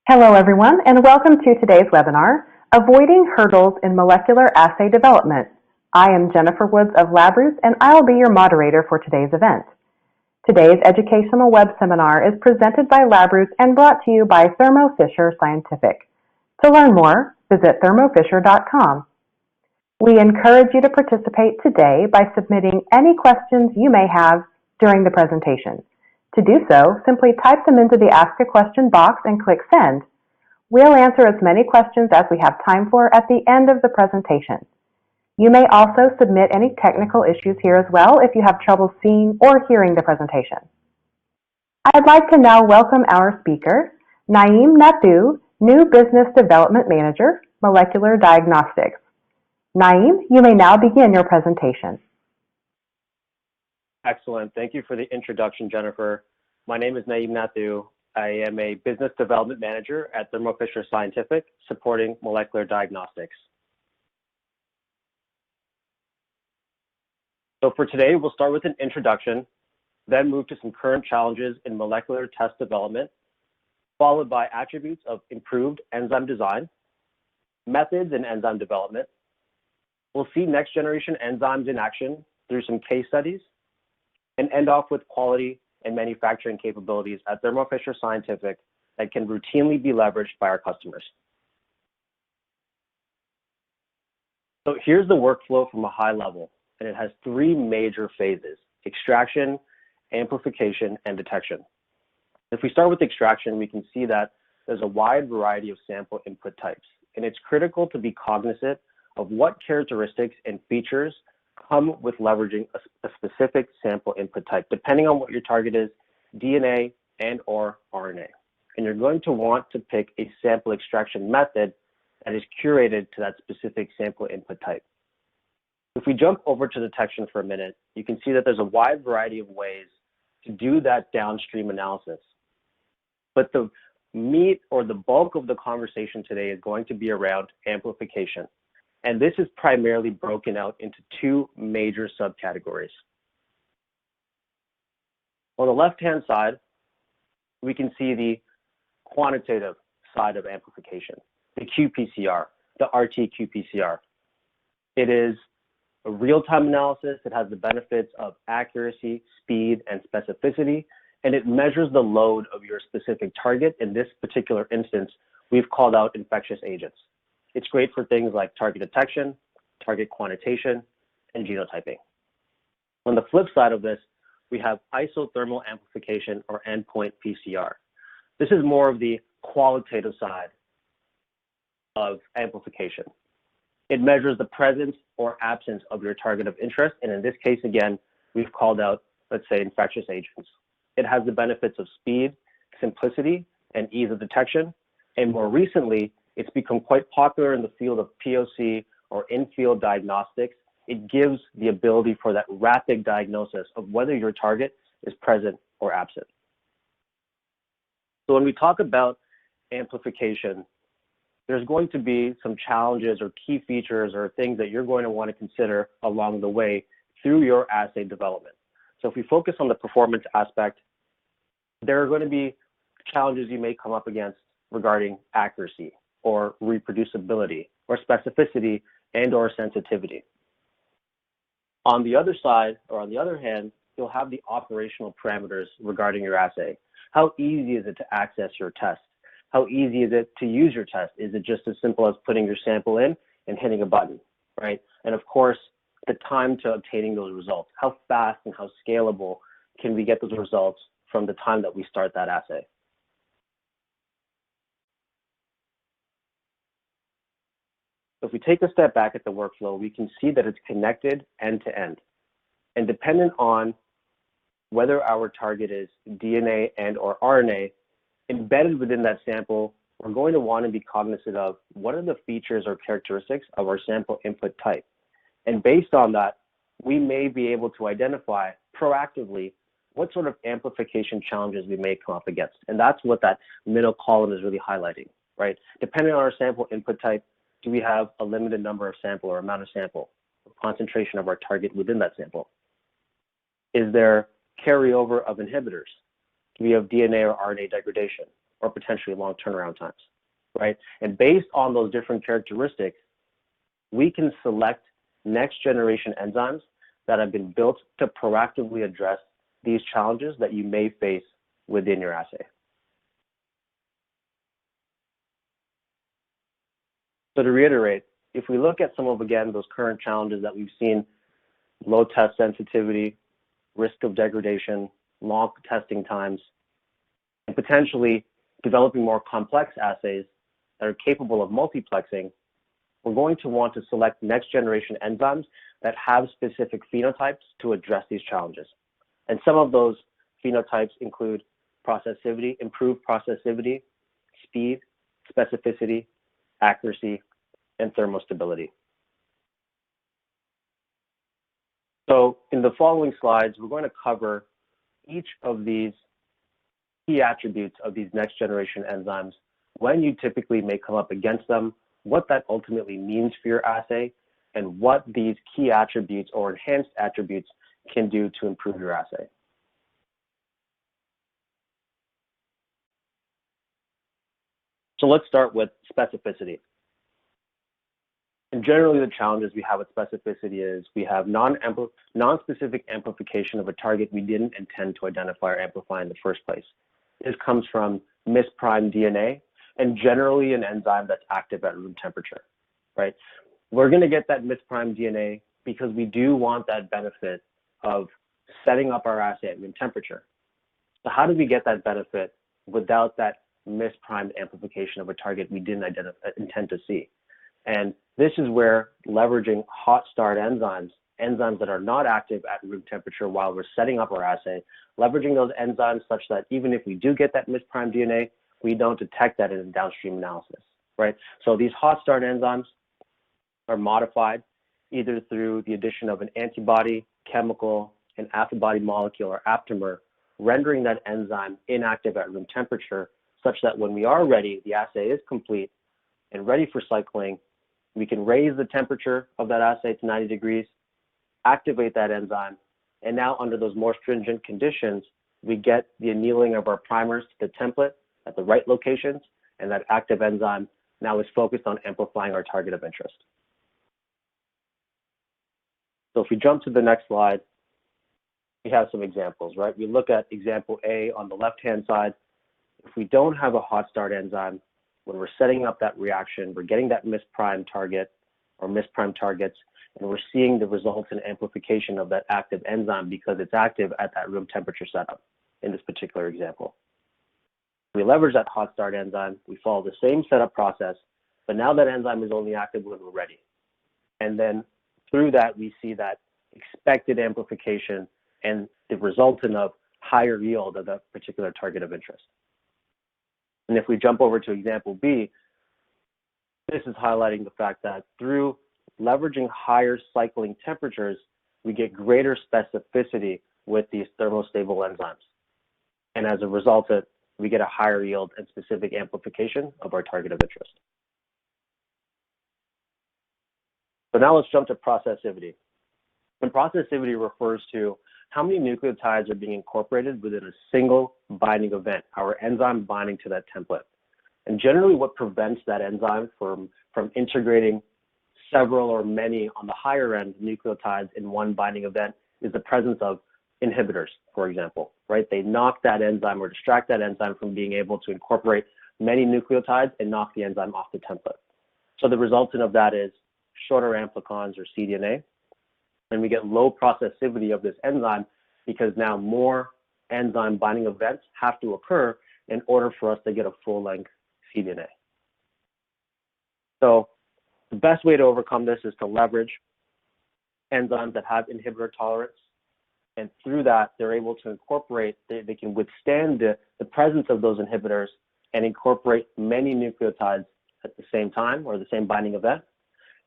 Hello everyone, and welcome to today's webinar, Avoiding Hurdles in Molecular Assay Development. I am Jennifer Woods of LabRoots, and I'll be your moderator for today's event. Today's educational web seminar is presented by LabRoots and brought to you by Thermo Fisher Scientific. To learn more, visit thermofisher.com. We encourage you to participate today by submitting any questions you may have during the presentation. To do so, simply type them into the Ask a Question box and click Send. We'll answer as many questions as we have time for at the end of the presentation. You may also submit any technical issues here as well if you have trouble seeing or hearing the presentation. I'd like to now welcome our speaker, Naeem Nathoo, New Business Development Manager, Molecular Diagnostics. Naeem, you may now begin your presentation. Excellent. Thank you for the introduction, Jennifer. My name is Naeem Nathoo. I am a Business Development Manager at Thermo Fisher Scientific, supporting molecular diagnostics. So for today, we'll start with an introduction, then move to some current challenges in molecular test development, followed by attributes of improved enzyme design, methods in enzyme development. We'll see next generation enzymes in action through some case studies, and end off with quality and manufacturing capabilities at Thermo Fisher Scientific that can routinely be leveraged by our customers. So here's the workflow from a high level, and it has three major phases: extraction, amplification, and detection. If we start with extraction, we can see that there's a wide variety of sample input types, and it's critical to be cognizant of what characteristics and features come with leveraging a specific sample input type, depending on what your target is, DNA and or RNA. And you're going to want to pick a sample extraction method that is curated to that specific sample input type. If we jump over to detection for a minute, you can see that there's a wide variety of ways to do that downstream analysis. But the meat or the bulk of the conversation today is going to be around amplification. And this is primarily broken out into two major subcategories. On the left-hand side, we can see the quantitative side of amplification, the qPCR, the Rtqpcr. It is a real-time analysis. It has the benefits of accuracy, speed, and specificity, and it measures the load of your specific target. In this particular instance, we've called out infectious agents. It's great for things like target detection, target quantitation, and genotyping. On the flip side of this, we have isothermal amplification, or endpoint PCR. This is more of the qualitative side of amplification. It measures the presence or absence of your target of interest, and in this case, again, we've called out, let's say, infectious agents. It has the benefits of speed, simplicity, and ease of detection, and more recently, it's become quite popular in the field of POC or in-field diagnostics. It gives the ability for that rapid diagnosis of whether your target is present or absent. So when we talk about amplification, there's going to be some challenges or key features or things that you're going to want to consider along the way through your assay development. So if we focus on the performance aspect, there are going to be challenges you may come up against regarding accuracy, or reproducibility, or specificity, and or sensitivity. On the other side, or on the other hand, you'll have the operational parameters regarding your assay. How easy is it to access your test? How easy is it to use your test? Is it just as simple as putting your sample in and hitting a button, right? And of course, the time to obtaining those results. How fast and how scalable can we get those results from the time that we start that assay? If we take a step back at the workflow, we can see that it's connected end to end. And dependent on whether our target is DNA and or RNA, embedded within that sample, we're going to want to be cognizant of what are the features or characteristics of our sample input type. And based on that, we may be able to identify proactively what sort of amplification challenges we may come up against. And that's what that middle column is really highlighting, right? Depending on our sample input type, do we have a limited number of sample or amount of sample, or concentration of our target within that sample? Is there carryover of inhibitors? Do we have DNA or RNA degradation? or potentially long turnaround times, right? And based on those different characteristics, we can select next generation enzymes that have been built to proactively address these challenges that you may face within your assay. So to reiterate, if we look at some of, again, those current challenges that we've seen, low test sensitivity, risk of degradation, long testing times, and potentially developing more complex assays that are capable of multiplexing, we're going to want to select next generation enzymes that have specific phenotypes to address these challenges. And some of those phenotypes include processivity, improved processivity, speed, specificity, accuracy, and thermostability. So in the following slides, we're going to cover each of these key attributes of these next generation enzymes, when you typically may come up against them, what that ultimately means for your assay, and what these key attributes or enhanced attributes can do to improve your assay. So let's start with specificity. And generally, the challenges we have with specificity is we have non-specific amplification of a target we didn't intend to identify or amplify in the first place. This comes from misprimed DNA and generally an enzyme that's active at room temperature, right? We're going to get that misprimed DNA because we do want that benefit of setting up our assay at room temperature. So how do we get that benefit without that misprimed amplification of a target we didn't intend to see? And this is where leveraging hot start enzymes that are not active at room temperature while we're setting up our assay, leveraging those enzymes such that even if we do get that misprimed DNA, we don't detect that in a downstream analysis, right? So these hot start enzymes are modified either through the addition of an antibody, chemical, an antibody molecule, or aptamer, rendering that enzyme inactive at room temperature such that when we are ready, the assay is complete and ready for cycling, we can raise the temperature of that assay to 90 degrees, activate that enzyme, and now under those more stringent conditions, we get the annealing of our primers to the template at the right locations, and that active enzyme now is focused on amplifying our target of interest. So if we jump to the next slide, we have some examples, right? We look at example A on the left-hand side. If we don't have a hot start enzyme, when we're setting up that reaction, we're getting that misprimed target or misprimed targets, and we're seeing the results in amplification of that active enzyme because it's active at that room temperature setup in this particular example. We leverage that hot start enzyme, we follow the same setup process, but now that enzyme is only active when we're ready. And then through that, we see that expected amplification and the resultant of higher yield of that particular target of interest. And if we jump over to example B, this is highlighting the fact that through leveraging higher cycling temperatures, we get greater specificity with these thermostable enzymes. And as a result, we get a higher yield and specific amplification of our target of interest. So now let's jump to processivity. And processivity refers to how many nucleotides are being incorporated within a single binding event, our enzyme binding to that template. And generally what prevents that enzyme from integrating several or many on the higher end nucleotides in one binding event is the presence of inhibitors, for example, right? They knock that enzyme or distract that enzyme from being able to incorporate many nucleotides and knock the enzyme off the template. So the resultant of that is shorter amplicons or cDNA, and we get low processivity of this enzyme because now more enzyme binding events have to occur in order for us to get a full-length cDNA. So the best way to overcome this is to leverage enzymes that have inhibitor tolerance, and through that, they're able to incorporate, they can withstand the presence of those inhibitors and incorporate many nucleotides at the same time or the same binding event.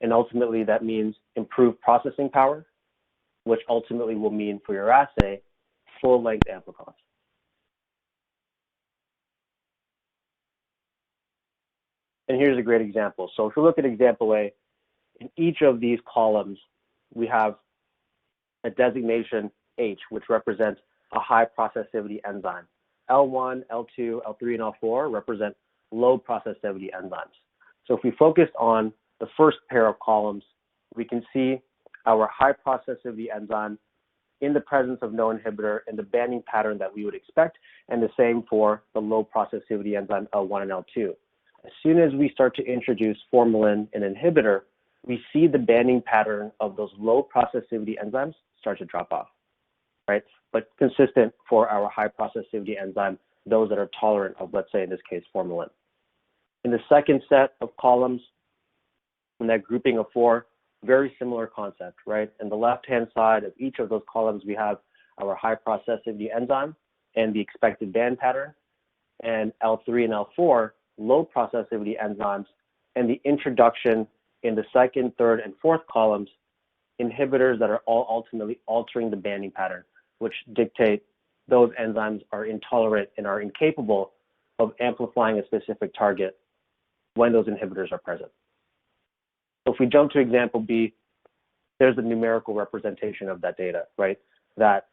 And ultimately, that means improved processing power, which ultimately will mean for your assay, full-length amplicons. And here's a great example. So if we look at example A, in each of these columns, we have a designation H, which represents a high processivity enzyme L1, L2, L3, and L4 represent low processivity enzymes. So if we focus on the first pair of columns, we can see our high processivity enzyme in the presence of no inhibitor and the banding pattern that we would expect, and the same for the low processivity enzyme L1 and L2. As soon as we start to introduce formalin and inhibitor, we see the banding pattern of those low processivity enzymes start to drop off, right? But consistent for our high processivity enzyme, those that are tolerant of, let's say in this case, formalin. In the second set of columns, in that grouping of 4, very similar concept, right? In the left-hand side of each of those columns, we have our high processivity enzyme and the expected band pattern, and L3 and L4, low processivity enzymes, and the introduction in the second, third, and fourth columns, inhibitors that are all ultimately altering the banding pattern, which dictate those enzymes are intolerant and are incapable of amplifying a specific target when those inhibitors are present. So if we jump to example B, there's a numerical representation of that data, right? That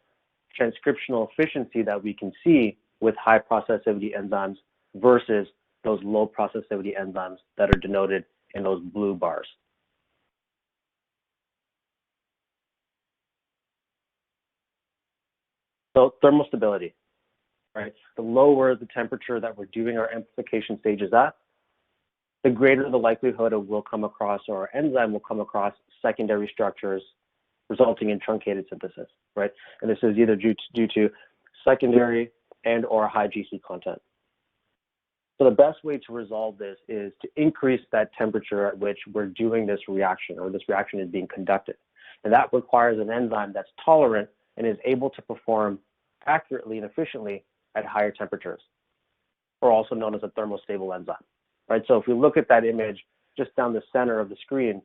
transcriptional efficiency that we can see with high processivity enzymes versus those low processivity enzymes that are denoted in those blue bars. So thermostability, right? The lower the temperature that we're doing our amplification stages at, the greater the likelihood it will come across, or our enzyme will come across secondary structures resulting in truncated synthesis, right? And this is either due to secondary and or high GC content. So the best way to resolve this is to increase that temperature at which we're doing this reaction, or this reaction is being conducted. And that requires an enzyme that's tolerant and is able to perform accurately and efficiently at higher temperatures, or also known as a thermostable enzyme, right? So if we look at that image just down the center of the screen,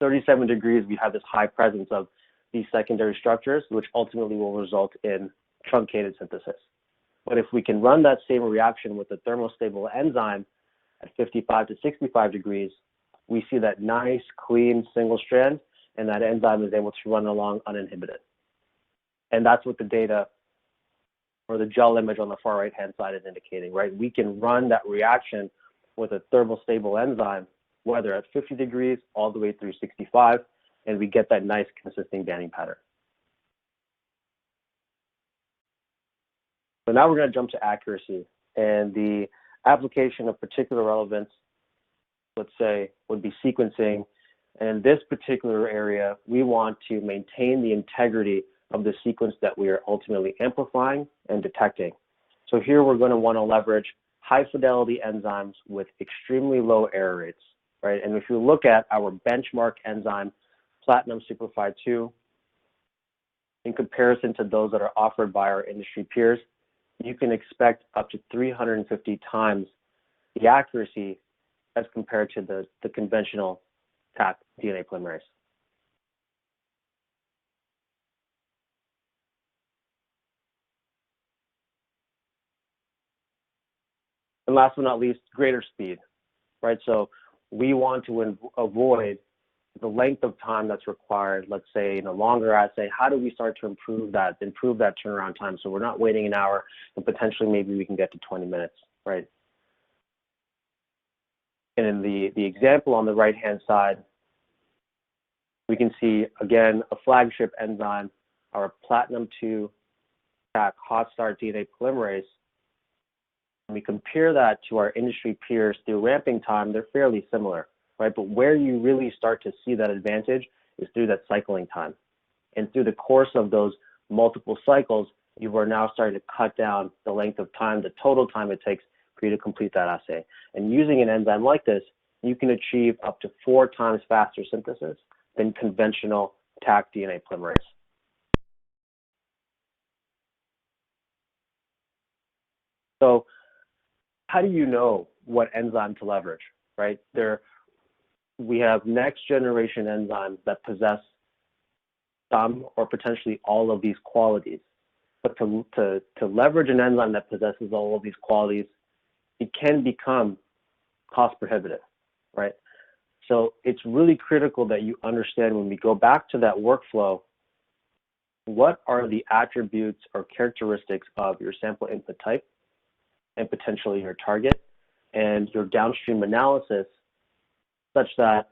37 degrees, we have this high presence of these secondary structures, which ultimately will result in truncated synthesis. But if we can run that same reaction with a thermostable enzyme at 55 to 65 degrees, we see that nice, clean, single strand, and that enzyme is able to run along uninhibited. And that's what the data, or the gel image on the far right-hand side is indicating, right? We can run that reaction with a thermostable enzyme, whether at 50 degrees all the way through 65, and we get that nice, consistent banding pattern. So now we're going to jump to accuracy, and the application of particular relevance, let's say, would be sequencing. And in this particular area, we want to maintain the integrity of the sequence that we are ultimately amplifying and detecting. So here we're going to want to leverage high fidelity enzymes with extremely low error rates, right? And if you look at our benchmark enzyme, Platinum Superfy 2, in comparison to those that are offered by our industry peers, you can expect up to 350 times the accuracy as compared to the conventional Taq DNA polymerase. And last but not least, greater speed, right? So we want to avoid the length of time that's required, let's say in a longer assay. How do we start to improve that turnaround time, so we're not waiting an hour and potentially maybe we can get to 20 minutes, right? And in the example on the right-hand side, we can see, again, a flagship enzyme, our Platinum 2 Taq hot start DNA polymerase. When we compare that to our industry peers through ramping time, they're fairly similar, right? But where you really start to see that advantage is through that cycling time. And through the course of those multiple cycles, you are now starting to cut down the length of time, the total time it takes for you to complete that assay. And using an enzyme like this, you can achieve up to 4 times faster synthesis than conventional Taq DNA polymerase. So how do you know what enzyme to leverage, right? We have next generation enzymes that possess some or potentially all of these qualities. But to leverage an enzyme that possesses all of these qualities, it can become cost prohibitive, right? So it's really critical that you understand, when we go back to that workflow, what are the attributes or characteristics of your sample input type and potentially your target and your downstream analysis such that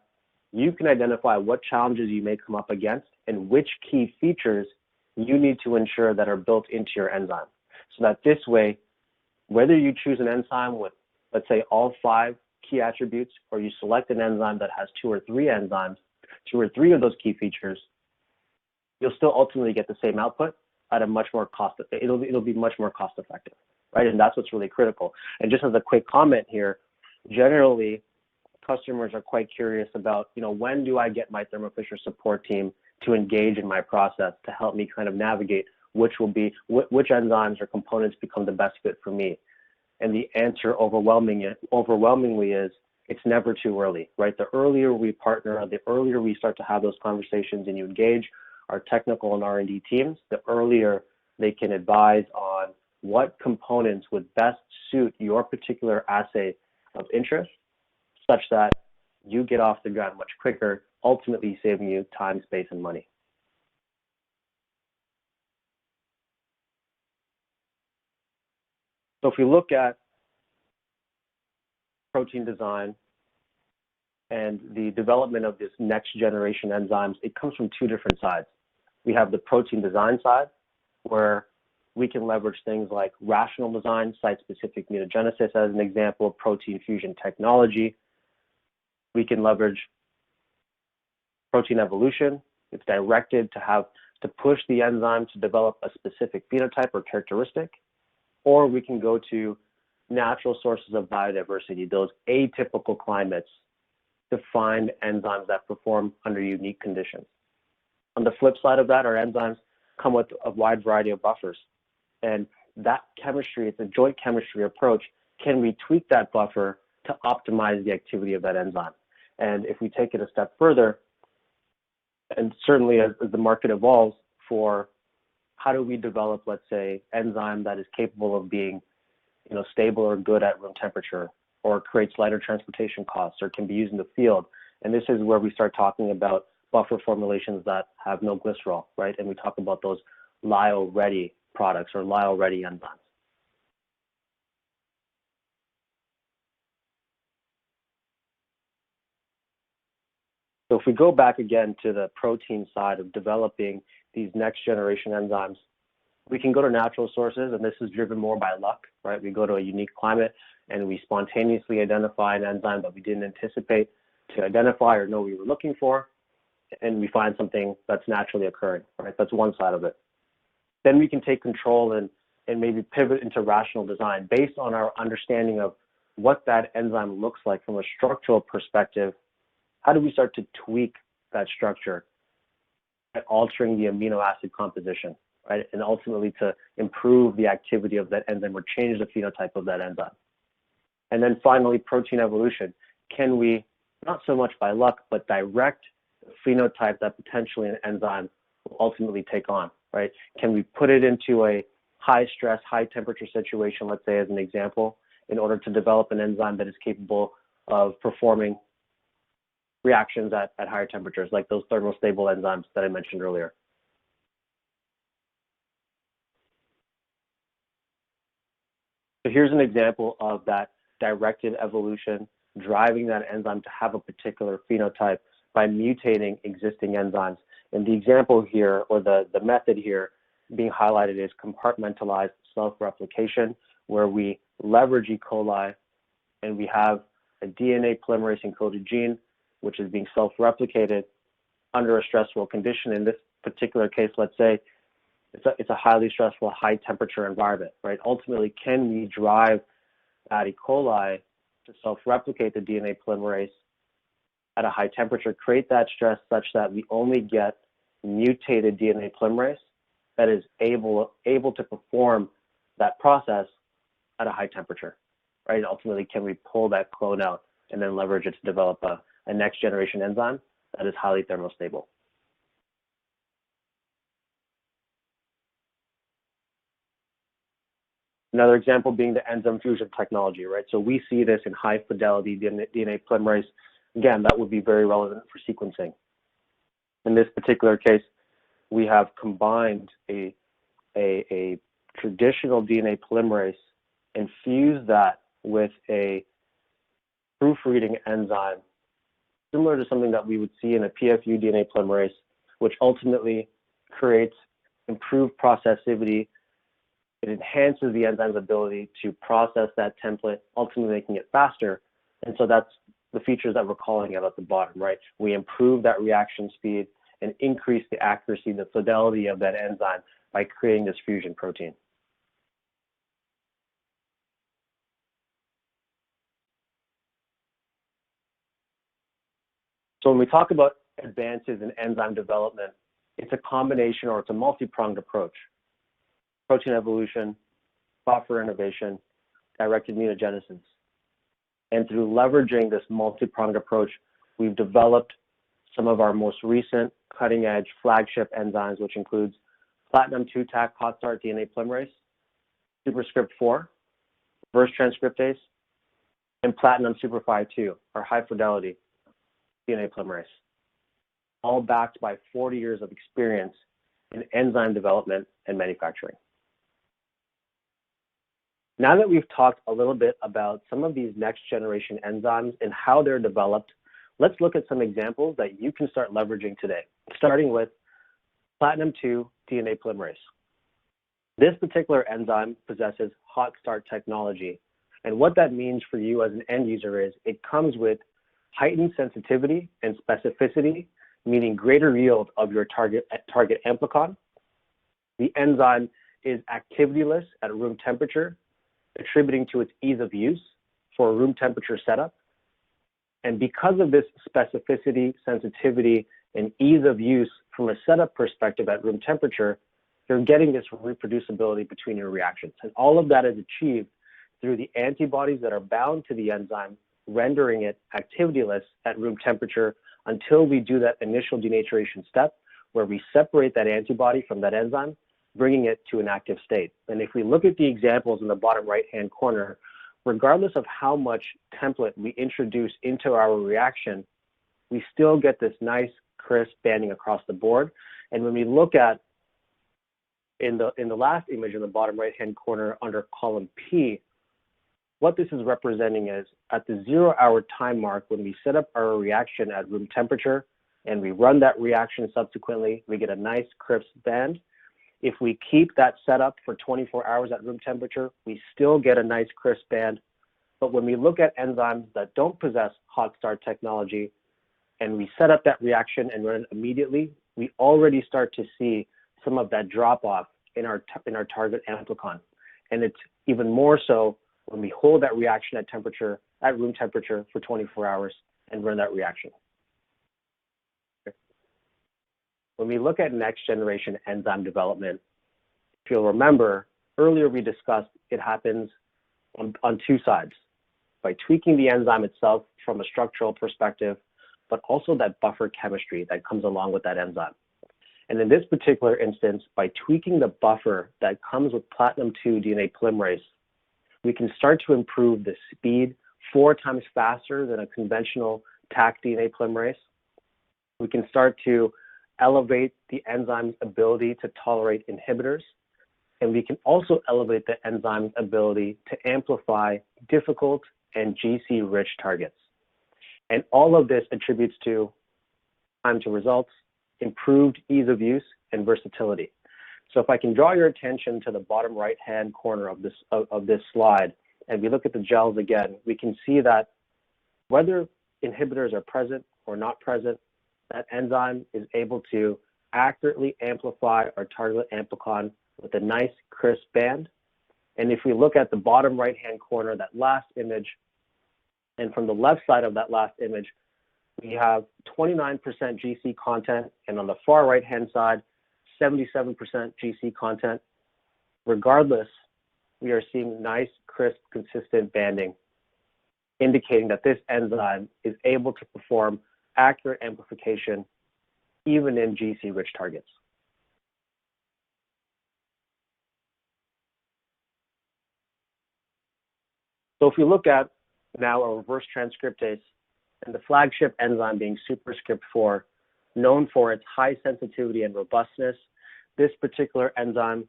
you can identify what challenges you may come up against and which key features you need to ensure that are built into your enzyme. So that this way, whether you choose an enzyme with, let's say, all 5 key attributes, or you select an enzyme that has 2 or 3 enzymes, 2 or 3 of those key features, you'll still ultimately get the same output at a much more it'll be much more cost effective, right? And that's what's really critical. And just as a quick comment here, generally, customers are quite curious about, when do I get my Thermo Fisher support team to engage in my process to help me kind of navigate which enzymes or components become the best fit for me? And the answer overwhelmingly is it's never too early, right? The earlier we partner, the earlier we start to have those conversations and you engage our technical and R&D teams, the earlier they can advise on what components would best suit your particular assay of interest, such that you get off the ground much quicker, ultimately saving you time, space, and money. So if we look at protein design and the development of this next generation enzymes, it comes from 2 different sides. We have the protein design side, where we can leverage things like rational design, site-specific mutagenesis as an example, protein fusion technology. We can leverage protein evolution. It's directed to push the enzyme to develop a specific phenotype or characteristic. Or we can go to natural sources of biodiversity, those atypical climates, to find enzymes that perform under unique conditions. On the flip side of that, our enzymes come with a wide variety of buffers. And that chemistry, it's a joint chemistry approach. Can we tweak that buffer to optimize the activity of that enzyme? And if we take it a step further, and certainly as the market evolves for how do we develop, let's say, enzyme that is capable of being, stable or good at room temperature, or creates lighter transportation costs, or can be used in the field. And this is where we start talking about buffer formulations that have no glycerol, right? And we talk about those lyo-ready products or lyo-ready enzymes. So if we go back again to the protein side of developing these next generation enzymes, we can go to natural sources, and this is driven more by luck, right? We go to a unique climate and we spontaneously identify an enzyme that we didn't anticipate to identify or know we were looking for, and we find something that's naturally occurring, right? That's one side of it. Then we can take control and maybe pivot into rational design based on our understanding of what that enzyme looks like from a structural perspective. How do we start to tweak that structure by altering the amino acid composition, right? And ultimately to improve the activity of that enzyme or change the phenotype of that enzyme. And then finally, protein evolution. Can we, not so much by luck, but direct the phenotype that potentially an enzyme will ultimately take on, right? Can we put it into a high stress, high temperature situation, let's say as an example, in order to develop an enzyme that is capable of performing reactions at higher temperatures, like those thermostable enzymes that I mentioned earlier. So here's an example of that directed evolution, driving that enzyme to have a particular phenotype by mutating existing enzymes. And the example here, or the method here being highlighted, is compartmentalized self-replication, where we leverage E. coli and we have a DNA polymerase encoded gene, which is being self-replicated under a stressful condition. In this particular case, let's say it's a highly stressful, high temperature environment, right? Ultimately, can we drive that E. coli to self-replicate the DNA polymerase at a high temperature, create that stress such that we only get mutated DNA polymerase that is able to perform that process at a high temperature, right? Ultimately, can we pull that clone out and then leverage it to develop a next generation enzyme that is highly thermostable? Another example being the enzyme fusion technology, right? So we see this in high fidelity DNA polymerase. Again, that would be very relevant for sequencing. In this particular case, we have combined a traditional DNA polymerase and fused that with a proofreading enzyme, similar to something that we would see in a PFU DNA polymerase, which ultimately creates improved processivity. It enhances the enzyme's ability to process that template, ultimately making it faster. And so that's the features that we're calling out at the bottom, right? We improve that reaction speed and increase the accuracy, the fidelity of that enzyme by creating this fusion protein. So when we talk about advances in enzyme development, it's a combination or it's a multi-pronged approach. Protein evolution, buffer innovation, directed mutagenesis. And through leveraging this multi-pronged approach, we've developed some of our most recent cutting-edge flagship enzymes, which includes platinum 2-Tac hot start DNA polymerase, superscript 4, reverse transcriptase, and platinum superfy 2, or high fidelity DNA polymerase, all backed by 40 years of experience in enzyme development and manufacturing. Now that we've talked a little bit about some of these next generation enzymes and how they're developed, let's look at some examples that you can start leveraging today, starting with platinum 2 DNA polymerase. This particular enzyme possesses hot start technology. And what that means for you as an end user is it comes with heightened sensitivity and specificity, meaning greater yield of your target amplicon. The enzyme is activityless at room temperature, attributing to its ease of use for a room temperature setup. And because of this specificity, sensitivity, and ease of use from a setup perspective at room temperature, you're getting this reproducibility between your reactions. And all of that is achieved through the antibodies that are bound to the enzyme, rendering it activityless at room temperature until we do that initial denaturation step where we separate that antibody from that enzyme, bringing it to an active state. And if we look at the examples in the bottom right-hand corner, regardless of how much template we introduce into our reaction, we still get this nice crisp banding across the board. And when we look at in the last image in the bottom right-hand corner under column P, what this is representing is at the 0-hour time mark, when we set up our reaction at room temperature and we run that reaction subsequently, we get a nice crisp band. If we keep that set up for 24 hours at room temperature, we still get a nice crisp band. But when we look at enzymes that don't possess hot start technology and we set up that reaction and run it immediately, we already start to see some of that drop off in our target amplicon. And it's even more so when we hold that reaction at room temperature for 24 hours and run that reaction. When we look at next generation enzyme development, if you'll remember, earlier we discussed it happens on two sides, by tweaking the enzyme itself from a structural perspective, but also that buffer chemistry that comes along with that enzyme. And in this particular instance, by tweaking the buffer that comes with platinum 2 DNA polymerase, we can start to improve the speed 4 times faster than a conventional Tac DNA polymerase. We can start to elevate the enzyme's ability to tolerate inhibitors, and we can also elevate the enzyme's ability to amplify difficult and GC-rich targets. And all of this attributes to time to results, improved ease of use, and versatility. So if I can draw your attention to the bottom right-hand corner of this slide, and we look at the gels again, we can see that whether inhibitors are present or not present, that enzyme is able to accurately amplify our target amplicon with a nice crisp band. And if we look at the bottom right-hand corner, that last image, and from the left side of that last image, we have 29% GC content, and on the far right-hand side, 77% GC content. Regardless, we are seeing nice, crisp, consistent banding, indicating that this enzyme is able to perform accurate amplification even in GC-rich targets. So if we look at now a reverse transcriptase and the flagship enzyme being superscript 4, known for its high sensitivity and robustness. This particular enzyme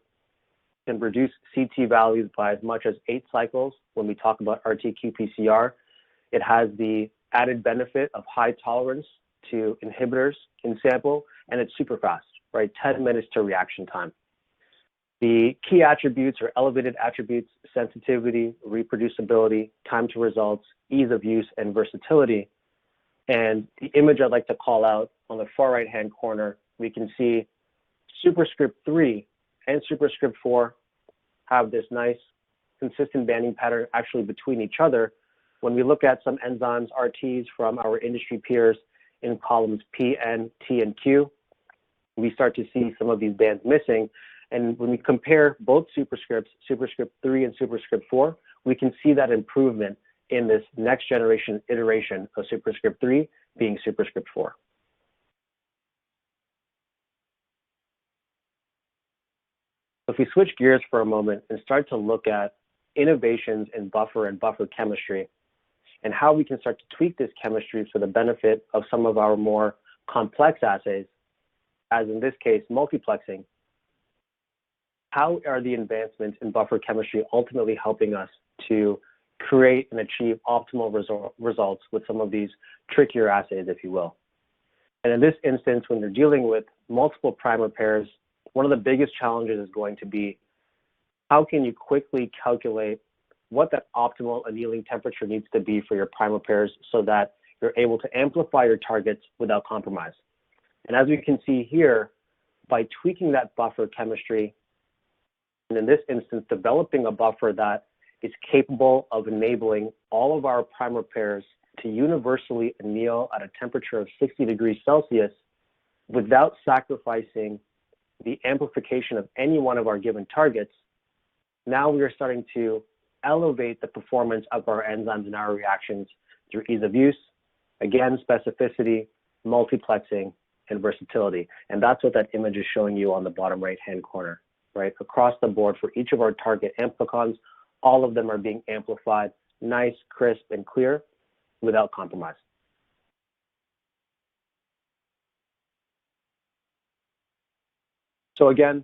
can reduce CT values by as much as 8 cycles when we talk about Rtqpcr. It has the added benefit of high tolerance to inhibitors in sample, and it's super fast, right? 10 minutes to reaction time. The key attributes are elevated attributes, sensitivity, reproducibility, time to results, ease of use, and versatility. And the image I'd like to call out on the far right-hand corner, we can see superscript 3 and superscript 4 have this nice consistent banding pattern actually between each other. When we look at some enzymes, RTs from our industry peers in columns P, N, T, and Q, we start to see some of these bands missing. And when we compare both superscripts, superscript 3 and superscript 4, we can see that improvement in this next generation iteration of superscript 3 being superscript 4. If we switch gears for a moment and start to look at innovations in buffer and buffer chemistry and how we can start to tweak this chemistry for the benefit of some of our more complex assays, as in this case, multiplexing, how are the advancements in buffer chemistry ultimately helping us to create and achieve optimal results with some of these trickier assays, if you will? And in this instance, when you're dealing with multiple primer pairs, one of the biggest challenges is going to be how can you quickly calculate what that optimal annealing temperature needs to be for your primer pairs so that you're able to amplify your targets without compromise. And as we can see here, by tweaking that buffer chemistry, and in this instance, developing a buffer that is capable of enabling all of our primer pairs to universally anneal at a temperature of 60 degrees Celsius without sacrificing the amplification of any one of our given targets, now we are starting to elevate the performance of our enzymes and our reactions through ease of use, again, specificity, multiplexing, and versatility. And that's what that image is showing you on the bottom right-hand corner, right? Across the board for each of our target amplicons, all of them are being amplified, nice, crisp, and clear without compromise. So again,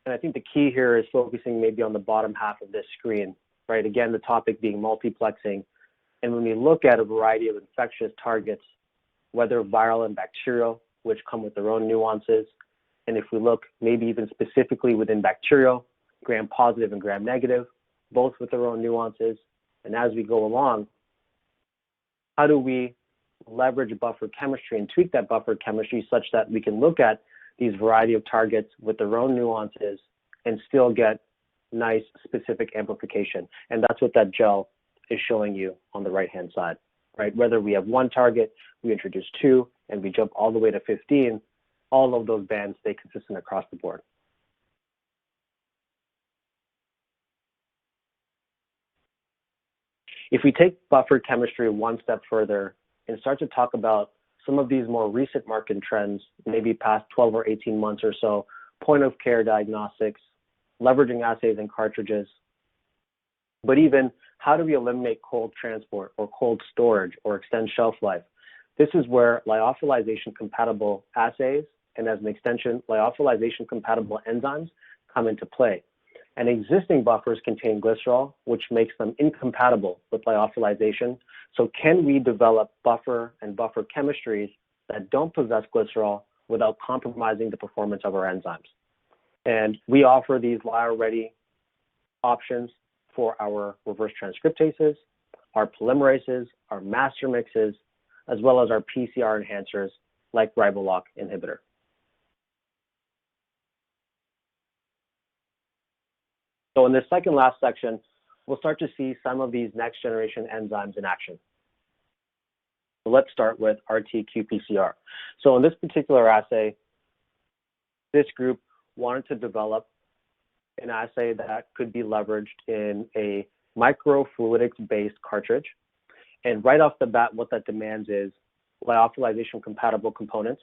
and I think the key here is focusing maybe on the bottom half of this screen, right? Again, the topic being multiplexing. And when we look at a variety of infectious targets, whether viral and bacterial, which come with their own nuances, and if we look maybe even specifically within bacterial, gram-positive and gram-negative, both with their own nuances. And as we go along, how do we leverage buffer chemistry and tweak that buffer chemistry such that we can look at these variety of targets with their own nuances and still get nice specific amplification? And that's what that gel is showing you on the right-hand side, right? Whether we have one target, we introduce 2, and we jump all the way to 15, all of those bands stay consistent across the board. If we take buffer chemistry one step further and start to talk about some of these more recent market trends, maybe past 12 or 18 months or so, point of care diagnostics, leveraging assays and cartridges, but even how do we eliminate cold transport or cold storage or extend shelf life? This is where lyophilization compatible assays and as an extension, lyophilization compatible enzymes come into play. And existing buffers contain glycerol, which makes them incompatible with lyophilization. So can we develop buffer and buffer chemistries that don't possess glycerol without compromising the performance of our enzymes? And we offer these lyo-ready options for our reverse transcriptases, our polymerases, our master mixes, as well as our PCR enhancers like RiboLock inhibitor. So in this second last section, we'll start to see some of these next generation enzymes in action. So let's start with Rtqpcr. So in this particular assay, this group wanted to develop an assay that could be leveraged in a microfluidics-based cartridge. And right off the bat, what that demands is lyophilization compatible components.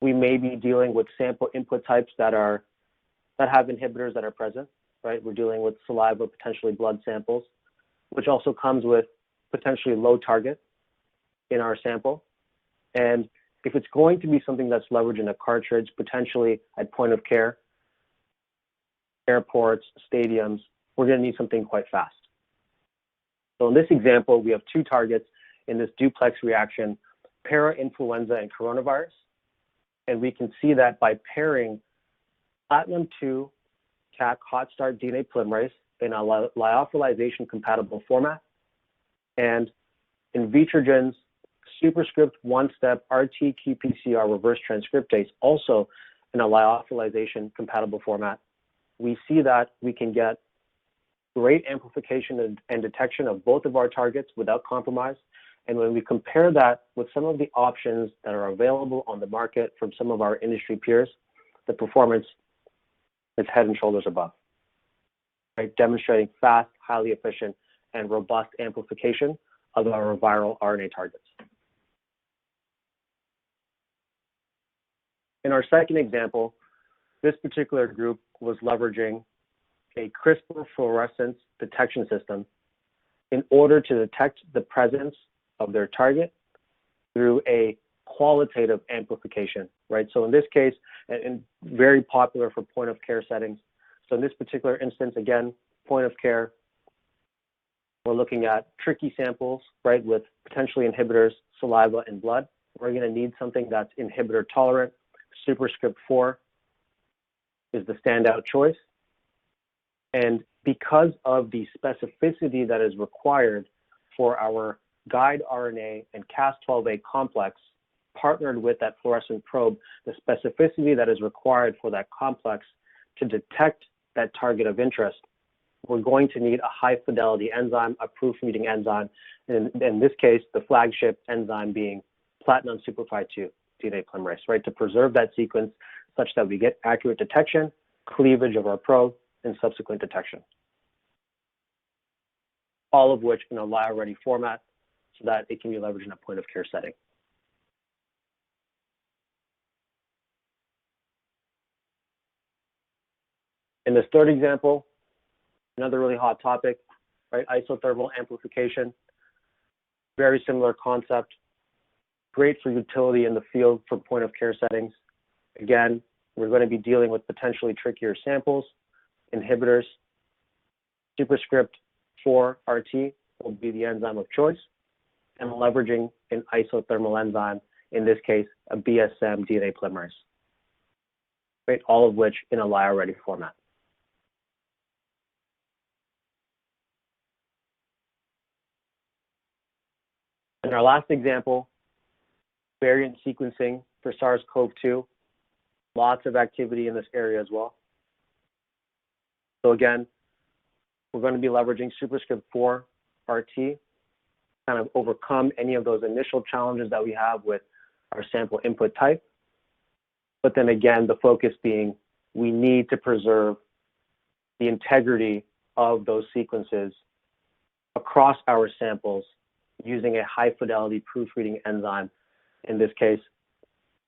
We may be dealing with sample input types that have inhibitors that are present. Right, we're dealing with saliva, potentially blood samples, which also comes with potentially low target in our sample. And if it's going to be something that's leveraged in a cartridge, potentially at point of care, airports, stadiums, we're going to need something quite fast. So in this example, we have two targets in this duplex reaction, para-influenza and coronavirus. And we can see that by pairing platinum-2 CAC hot start DNA polymerase in a lyophilization compatible format and Invitrogen's superscript one-step Rtqpcr reverse transcriptase also in a lyophilization compatible format, we see that we can get great amplification and detection of both of our targets without compromise. And when we compare that with some of the options that are available on the market from some of our industry peers, the performance is head and shoulders above, right? Demonstrating fast, highly efficient, and robust amplification of our viral RNA targets. In our second example, this particular group was leveraging a Crispr fluorescence detection system in order to detect the presence of their target through a qualitative amplification, right? So in this case, and very popular for point of care settings. So in this particular instance, again, point of care, we're looking at tricky samples, right, with potentially inhibitors, saliva, and blood. We're going to need something that's inhibitor tolerant. Superscript 4 is the standout choice. And because of the specificity that is required for our guide RNA and Cas12a complex partnered with that fluorescent probe, the specificity that is required for that complex to detect that target of interest, we're going to need a high fidelity enzyme, a proof-meeting enzyme, and in this case, the flagship enzyme being platinum superfide 2 DNA polymerase, right, to preserve that sequence such that we get accurate detection, cleavage of our probe, and subsequent detection. All of which in a lyo-ready format so that it can be leveraged in a point of care setting. In this third example, another really hot topic, right? Isothermal amplification. Very similar concept. Great for utility in the field for point of care settings. Again, we're going to be dealing with potentially trickier samples, inhibitors. Superscript 4 RT will be the enzyme of choice, and leveraging an isothermal enzyme, in this case, a BSM DNA polymerase. Right? All of which in a lyo-ready format. In our last example, variant sequencing for SARS-CoV-2. Lots of activity in this area as well. So again, we're going to be leveraging superscript 4 RT, kind of overcome any of those initial challenges that we have with our sample input type. But then again, the focus being we need to preserve the integrity of those sequences across our samples using a high fidelity proofreading enzyme, in this case,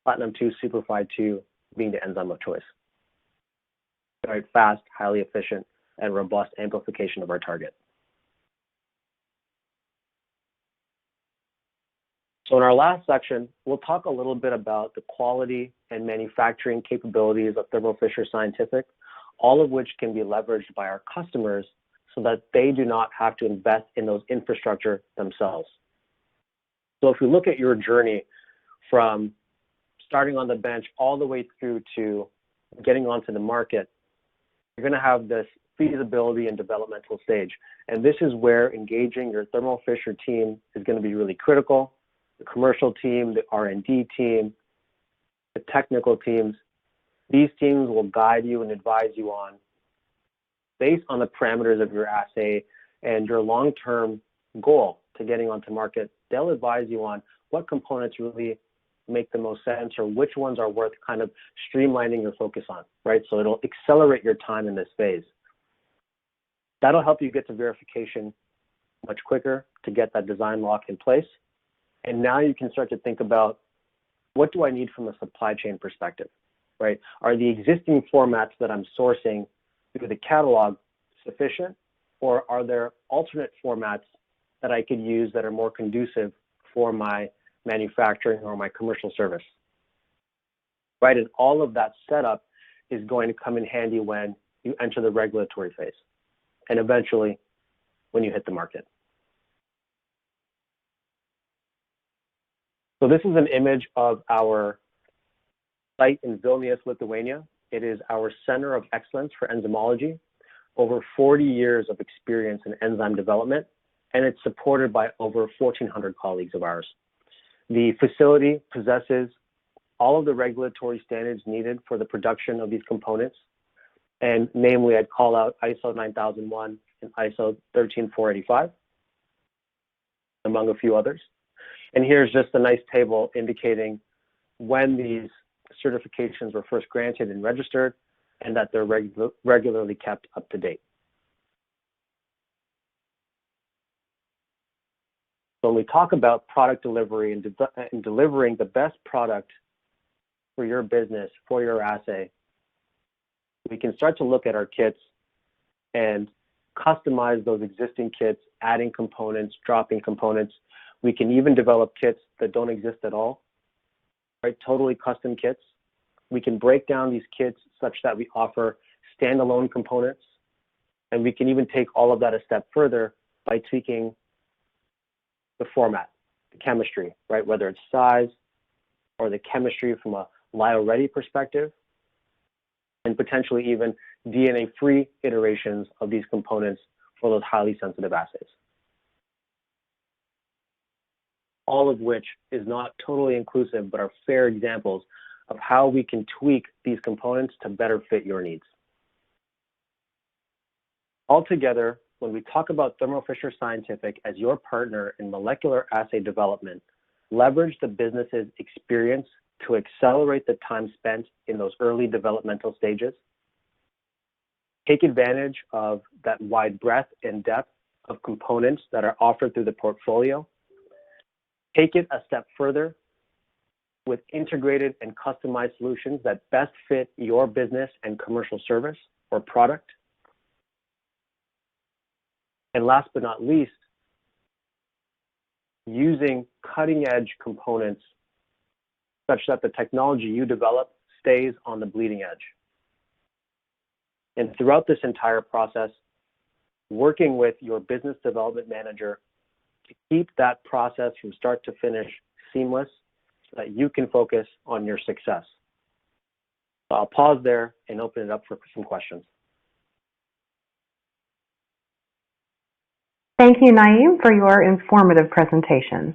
platinum 2 superfide 2 being the enzyme of choice. Very fast, highly efficient, and robust amplification of our target. So in our last section, we'll talk a little bit about the quality and manufacturing capabilities of Thermo Fisher Scientific, all of which can be leveraged by our customers so that they do not have to invest in those infrastructure themselves. So if we look at your journey from starting on the bench all the way through to getting onto the market, you're going to have this feasibility and developmental stage. And this is where engaging your Thermo Fisher team is going to be really critical. The commercial team, the R&D team, the technical teams, these teams will guide you and advise you on, based on the parameters of your assay and your long-term goal to getting onto market, they'll advise you on what components really make the most sense or which ones are worth kind of streamlining your focus on, right? So it'll accelerate your time in this phase. That'll help you get to verification much quicker to get that design lock in place. And now you can start to think about, what do I need from a supply chain perspective, right? Are the existing formats that I'm sourcing through the catalog sufficient, or are there alternate formats that I could use that are more conducive for my manufacturing, or my commercial service. Right, and all of that setup is going to come in handy when you enter the regulatory phase, and eventually when you hit the market. So this is an image of our site in Vilnius, Lithuania. It is our center of excellence for enzymology, over 40 years of experience in enzyme development, and it's supported by over 1,400 colleagues of ours. The facility possesses all of the regulatory standards needed for the production of these components, and namely, I'd call out ISO 9001 and ISO 13485, among a few others. And here's just a nice table indicating when these certifications were first granted and registered, and that they're regularly kept up to date. So when we talk about product delivery and delivering the best product for your business, for your assay, we can start to look at our kits and customize those existing kits, adding components, dropping components. We can even develop kits that don't exist at all, right? Totally custom kits. We can break down these kits such that we offer standalone components, and we can even take all of that a step further by tweaking the format, the chemistry, right? Whether it's size or the chemistry from a lyo-ready perspective, and potentially even DNA-free iterations of these components for those highly sensitive assays. All of which is not totally inclusive, but are fair examples of how we can tweak these components to better fit your needs. Altogether, when we talk about Thermo Fisher Scientific as your partner in molecular assay development, leverage the business's experience to accelerate the time spent in those early developmental stages. Take advantage of that wide breadth and depth of components that are offered through the portfolio. Take it a step further with integrated and customized solutions that best fit your business and commercial service or product. And last but not least, using cutting-edge components such that the technology you develop stays on the bleeding edge. And throughout this entire process, working with your business development manager to keep that process from start to finish seamless so that you can focus on your success. So I'll pause there and open it up for some questions. Thank you, Naeem, for your informative presentation.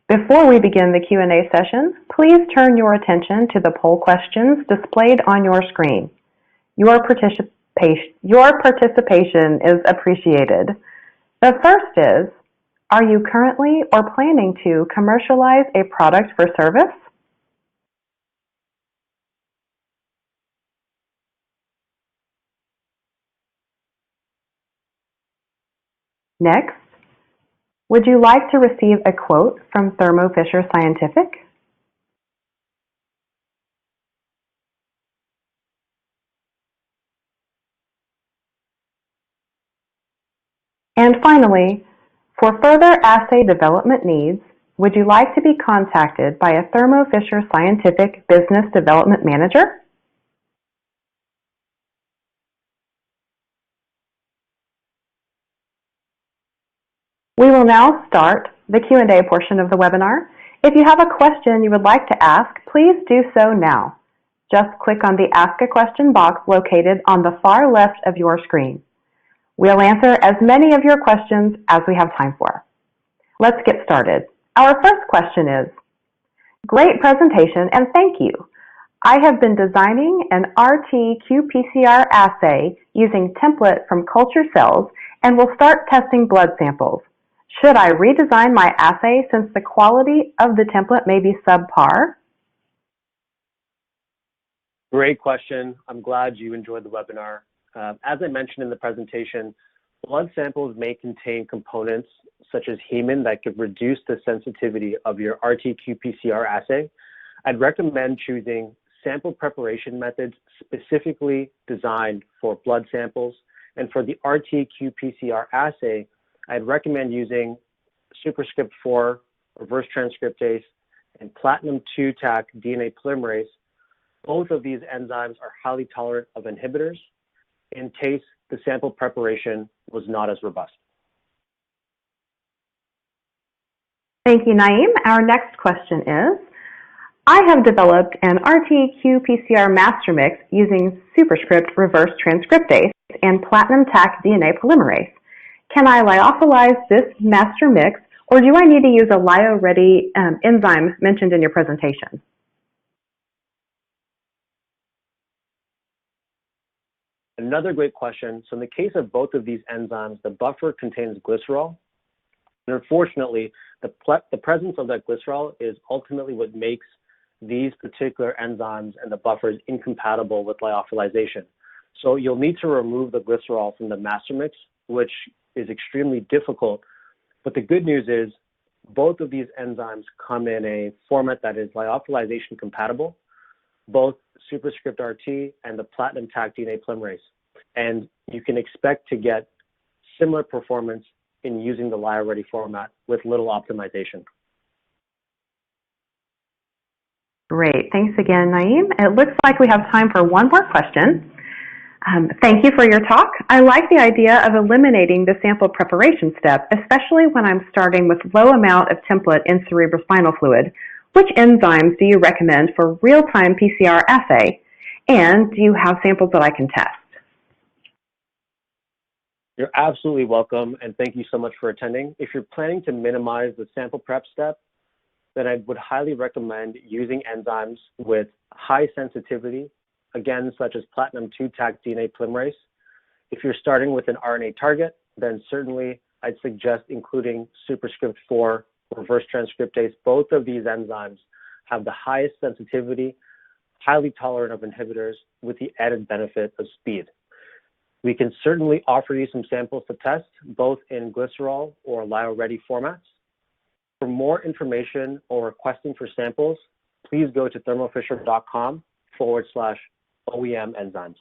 Before we begin the Q&A session, please turn your attention to the poll questions displayed on your screen. Your participation is appreciated. The first is, are you currently or planning to commercialize a product for service? Next, would you like to receive a quote from Thermo Fisher Scientific? And finally, for further assay development needs, would you like to be contacted by a Thermo Fisher Scientific Business Development Manager? We will now start the Q&A portion of the webinar. If you have a question you would like to ask, please do so now. Just click on the Ask a Question box located on the far left of your screen. We'll answer as many of your questions as we have time for. Let's get started. Our first question is, great presentation and thank you. I have been designing an Rtqpcr assay using template from culture cells and will start testing blood samples. Should I redesign my assay since the quality of the template may be subpar? Great question. I'm glad you enjoyed the webinar. As I mentioned in the presentation, blood samples may contain components such as hemin that could reduce the sensitivity of your Rtqpcr assay. I'd recommend choosing sample preparation methods specifically designed for blood samples. And for the Rtqpcr assay, I'd recommend using superscript 4, reverse transcriptase, and platinum 2-Tac DNA polymerase, both of these enzymes are highly tolerant of inhibitors in case the sample preparation was not as robust. Thank you, Naeem. Our next question is, I have developed an Rtqpcr master mix using superscript reverse transcriptase and platinum Tac DNA polymerase. Can I lyophilize this master mix, or do I need to use a lyo-ready enzyme mentioned in your presentation? Another great question. So in the case of both of these enzymes, the buffer contains glycerol. And unfortunately, the presence of that glycerol is ultimately what makes these particular enzymes and the buffers incompatible with lyophilization. So you'll need to remove the glycerol from the master mix, which is extremely difficult. But the good news is both of these enzymes come in a format that is lyophilization compatible, both superscript RT and the platinum Tac DNA polymerase. And you can expect to get similar performance in using the lyo-ready format with little optimization. Great. Thanks again, Naeem. It looks like we have time for one more question. Thank you for your talk. I like the idea of eliminating the sample preparation step, especially when I'm starting with low amount of template in cerebrospinal fluid. Which enzymes do you recommend for real-time PCR assay? And do you have samples that I can test? You're absolutely welcome, and thank you so much for attending. If you're planning to minimize the sample prep step, then I would highly recommend using enzymes with high sensitivity, again, such as platinum 2-Tac DNA polymerase. If you're starting with an RNA target, then certainly I'd suggest including superscript 4 reverse transcriptase. Both of these enzymes have the highest sensitivity, highly tolerant of inhibitors with the added benefit of speed. We can certainly offer you some samples to test, both in glycerol or lyo-ready formats. For more information or requesting for samples, please go to thermofisher.com/OEM enzymes.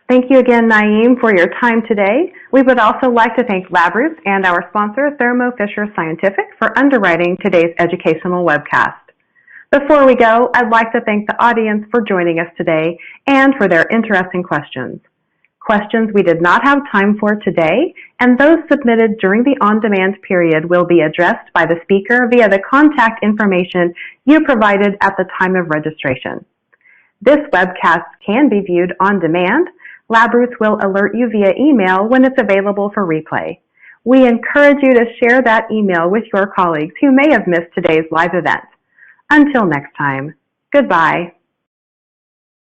Thank you again, Naeem, for your time today. We would also like to thank LabRoots and our sponsor, Thermo Fisher Scientific, for underwriting today's educational webcast. Before we go, I'd like to thank the audience for joining us today and for their interesting questions. Questions we did not have time for today, and those submitted during the on-demand period will be addressed by the speaker via the contact information you provided at the time of registration. This webcast can be viewed on demand. LabRoots will alert you via email when it's available for replay. We encourage you to share that email with your colleagues who may have missed today's live event. Until next time, goodbye.